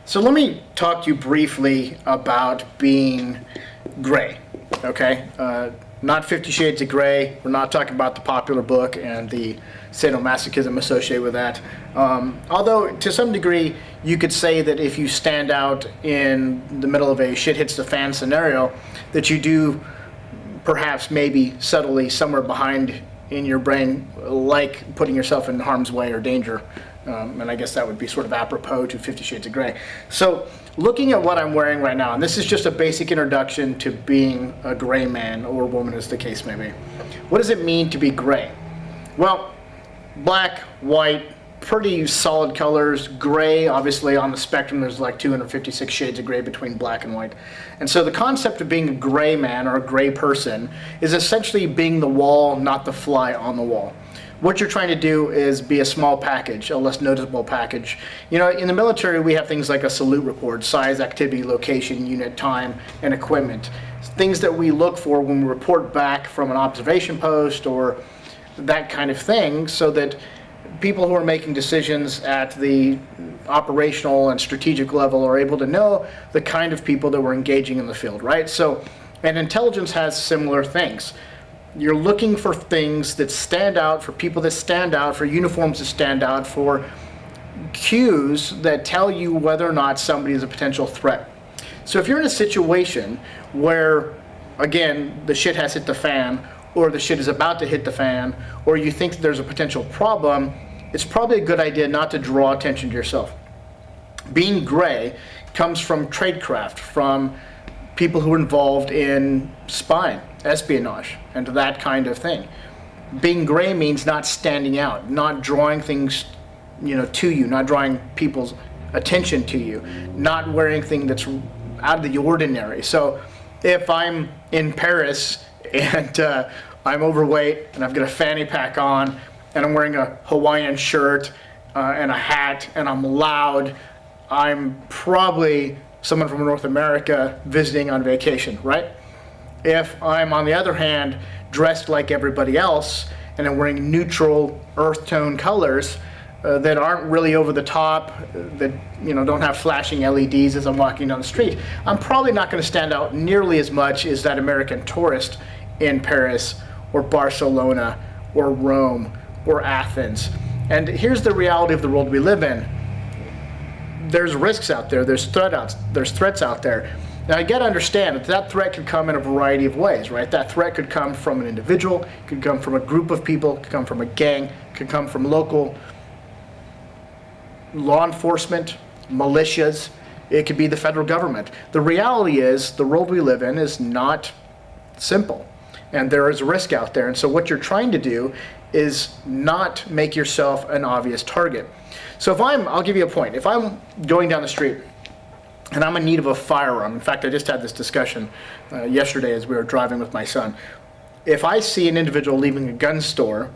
So let me talk to you briefly about being gray, okay? Not 50 Shades of Grey. We're not talking about the popular book and the sadomasochism associated with that. Although, to some degree, you could say that if you stand out in the middle of a shit hits the fan scenario, that you do perhaps maybe subtly somewhere behind in your brain like putting yourself in harm's way or danger. And I guess that would be sort of apropos to 50 Shades of Grey. So looking at what I'm wearing right now, and this is just a basic introduction to being a gray man or woman as the case may be. What does it mean to be gray? Well, black, white, pretty solid colors. Gray, obviously on the spectrum, there's like 256 shades of gray between black and white. And so the concept of being a gray man or a gray person is essentially being the wall, not the fly on the wall. What you're trying to do is be a small package, a less noticeable package. You know, in the military, we have things like a salute report: size, activity, location, unit, time, and equipment. Things that we look for when we report back from an observation post or that kind of thing, so that people who are making decisions at the operational and strategic level are able to know the kind of people that we're engaging in the field, right? So, and intelligence has similar things. You're looking for things that stand out, for people that stand out, for uniforms that stand out, for cues that tell you whether or not somebody is a potential threat. So if you're in a situation where, again, the shit has hit the fan, or the shit is about to hit the fan, or you think that there's a potential problem, it's probably a good idea not to draw attention to yourself. Being gray comes from tradecraft, from people who are involved in spying, espionage, and that kind of thing. Being gray means not standing out, not drawing things, to you, not drawing people's attention to you, not wearing things that's out of the ordinary. So if I'm in Paris and I'm overweight and I've got a fanny pack on and I'm wearing a Hawaiian shirt and a hat and I'm loud, I'm probably someone from North America visiting on vacation, right? If I'm, on the other hand, dressed like everybody else and I'm wearing neutral earth tone colors that aren't really over the top, that don't have flashing LEDs as I'm walking down the street, I'm probably not going to stand out nearly as much as that American tourist in Paris or Barcelona or Rome or Athens. And here's the reality of the world we live in. There's risks out there, there's threats out there. Now you got to understand that that threat could come in a variety of ways, right? That threat could come from an individual, could come from a group of people, could come from a gang, could come from local law enforcement, militias, it could be the federal government. The reality is the world we live in is not simple, and there is risk out there. And so what you're trying to do is not make yourself an obvious target. So I'll give you a point. If I'm going down the street and I'm in need of a firearm, in fact, I just had this discussion yesterday as we were driving with my son. If I see an individual leaving a gun store,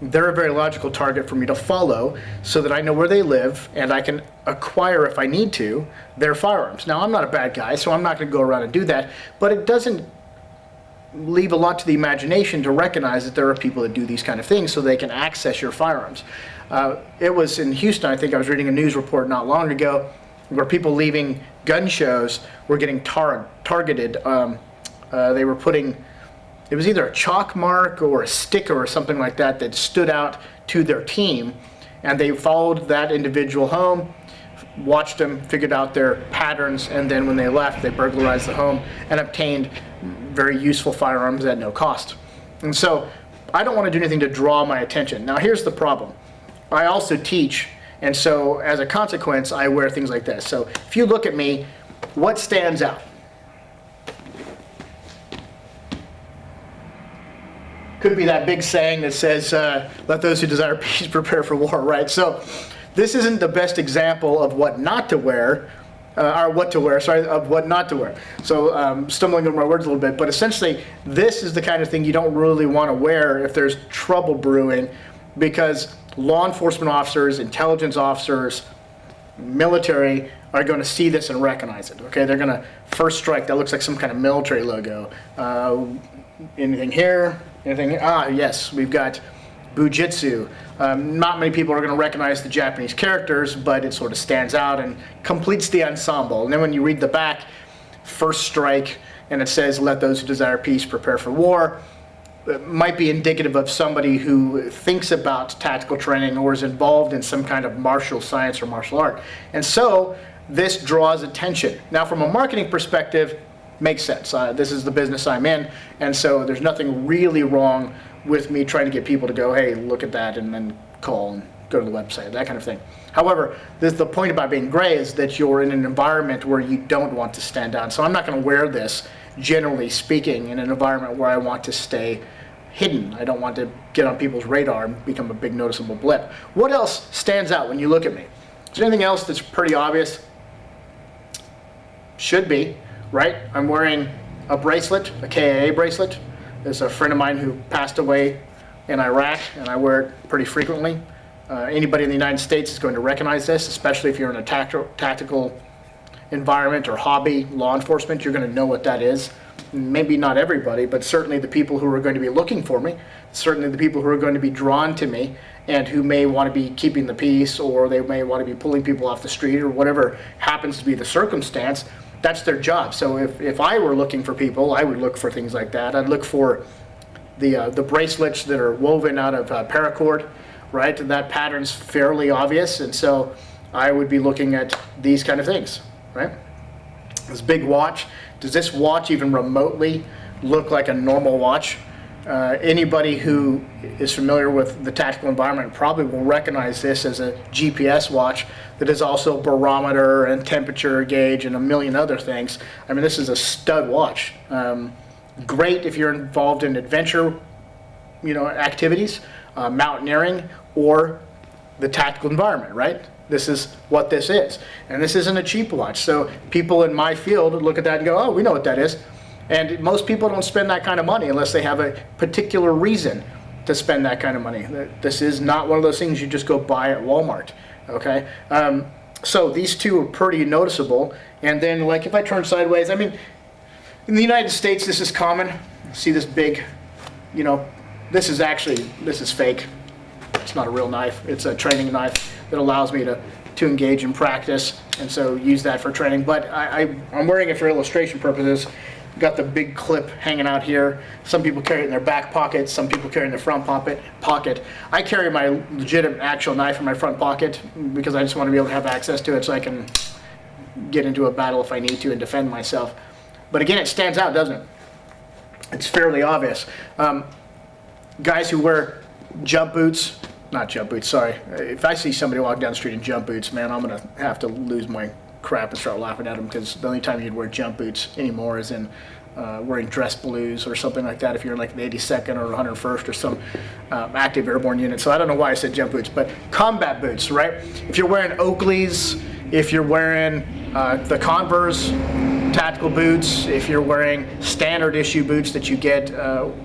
they're a very logical target for me to follow so that I know where they live and I can acquire, if I need to, their firearms. Now, I'm not a bad guy, so I'm not going to go around and do that, but it doesn't leave a lot to the imagination to recognize that there are people that do these kind of things so they can access your firearms. It was in Houston, I think I was reading a news report not long ago, where people leaving gun shows were getting targeted. They were putting, it was either a chalk mark or a sticker or something like that that stood out to their team, and they followed that individual home, watched them, figured out their patterns, and then when they left, they burglarized the home and obtained very useful firearms at no cost. And so I don't want to do anything to draw my attention. Now here's the problem. I also teach, and so as a consequence, I wear things like this. So if you look at me, what stands out? Could be that big saying that says, let those who desire peace prepare for war, right? So this isn't the best example of what not to wear, of what not to wear. So stumbling over my words a little bit, but essentially this is the kind of thing you don't really want to wear if there's trouble brewing, because law enforcement officers, intelligence officers, military are going to see this and recognize it, okay? They're going to first strike, that looks like some kind of military logo. Anything here? Anything here? Ah, yes, we've got Bujitsu. Not many people are going to recognize the Japanese characters, but it sort of stands out and completes the ensemble. And then when you read the back, first strike, and it says, let those who desire peace prepare for war. It might be indicative of somebody who thinks about tactical training or is involved in some kind of martial science or martial art. And so this draws attention. Now from a marketing perspective, makes sense. This is the business I'm in, and so there's nothing really wrong with me trying to get people to go, hey, look at that, and then call and go to the website, that kind of thing. However, the point about being gray is that you're in an environment where you don't want to stand out. So I'm not going to wear this, generally speaking, in an environment where I want to stay hidden. I don't want to get on people's radar and become a big noticeable blip. What else stands out when you look at me? Is there anything else that's pretty obvious? Should be, right? I'm wearing a bracelet, a KAA bracelet. There's a friend of mine who passed away in Iraq, and I wear it pretty frequently. Anybody in the United States is going to recognize this, especially if you're in a tactical environment or hobby, law enforcement, you're going to know what that is. Maybe not everybody, but certainly the people who are going to be looking for me, certainly the people who are going to be drawn to me, and who may want to be keeping the peace, or they may want to be pulling people off the street, or whatever happens to be the circumstance. That's their job. So if I were looking for people, I would look for things like that. I'd look for the bracelets that are woven out of paracord, right? That pattern's fairly obvious, and so I would be looking at these kind of things, right? This big watch. Does this watch even remotely look like a normal watch? Anybody who is familiar with the tactical environment probably will recognize this as a GPS watch that is also barometer and temperature gauge and a million other things. I mean, this is a stud watch. Great if you're involved in adventure, activities, mountaineering, or the tactical environment, right? This is what this is. And this isn't a cheap watch. So people in my field look at that and go, oh, we know what that is. And most people don't spend that kind of money unless they have a particular reason to spend that kind of money. This is not one of those things you just go buy at Walmart, okay? So these two are pretty noticeable. And then, like, if I turn sideways, I mean, in the United States, this is common. See this big, this is fake. It's not a real knife. It's a training knife that allows me to engage in practice, and so use that for training. But I'm wearing it for illustration purposes. Got the big clip hanging out here. Some people carry it in their back pocket. Some people carry it in their front pocket. I carry my legitimate actual knife in my front pocket because I just want to be able to have access to it so I can get into a battle if I need to and defend myself. But again, it stands out, doesn't it? It's fairly obvious. Guys who wear jump boots, not jump boots, sorry. If I see somebody walk down the street in jump boots, man, I'm going to have to lose my crap and start laughing at them, because the only time you'd wear jump boots anymore is in wearing dress blues or something like that if you're in like the 82nd or 101st or some active airborne unit. So I don't know why I said jump boots, but combat boots, right? If you're wearing Oakleys, if you're wearing the Converse tactical boots, if you're wearing standard issue boots that you get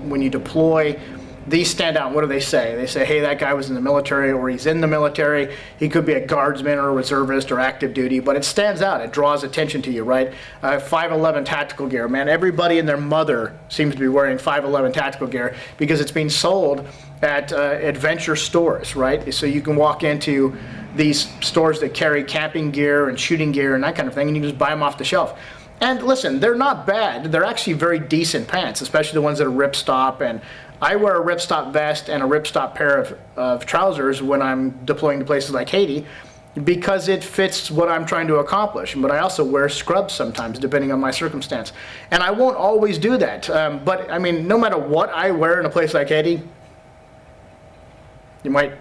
when you deploy, these stand out. What do they say? They say, hey, that guy was in the military, or he's in the military. He could be a guardsman or a reservist or active duty, but it stands out. It draws attention to you, right? 511 tactical gear. Man, everybody and their mother seems to be wearing 511 tactical gear because it's being sold at adventure stores, right? So you can walk into these stores that carry camping gear and shooting gear and that kind of thing, and you can just buy them off the shelf. And listen, they're not bad. They're actually very decent pants, especially the ones that are ripstop. And I wear a ripstop vest and a ripstop pair of trousers when I'm deploying to places like Haiti because it fits what I'm trying to accomplish. But I also wear scrubs sometimes, depending on my circumstance. And I won't always do that. But I mean, no matter what I wear in a place like Haiti, you might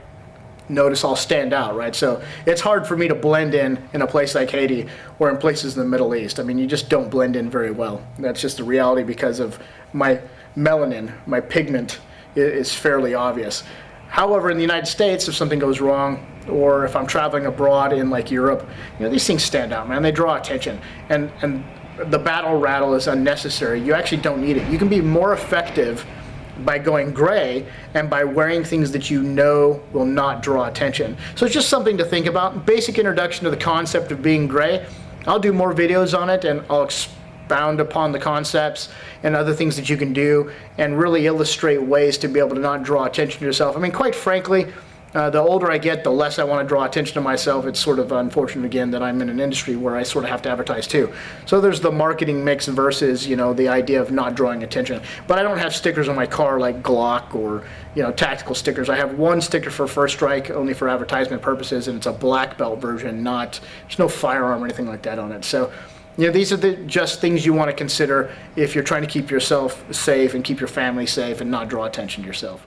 notice I'll stand out, right? So it's hard for me to blend in a place like Haiti or in places in the Middle East. I mean, you just don't blend in very well. That's just the reality because of my melanin, my pigment is fairly obvious. However, in the United States, if something goes wrong, or if I'm traveling abroad in like Europe, these things stand out, man. They draw attention. And the battle rattle is unnecessary. You actually don't need it. You can be more effective by going gray and by wearing things that you know will not draw attention. So it's just something to think about. Basic introduction to the concept of being gray. I'll do more videos on it, and I'll expound upon the concepts and other things that you can do and really illustrate ways to be able to not draw attention to yourself. I mean, quite frankly, the older I get, the less I want to draw attention to myself. It's sort of unfortunate, again, that I'm in an industry where I sort of have to advertise too. So there's the marketing mix versus, you know, the idea of not drawing attention. But I don't have stickers on my car like Glock or, you know, tactical stickers. I have one sticker for First Strike, only for advertisement purposes, and it's a black belt version, there's no firearm or anything like that on it. So, you know, these are just things you want to consider if you're trying to keep yourself safe and keep your family safe and not draw attention to yourself.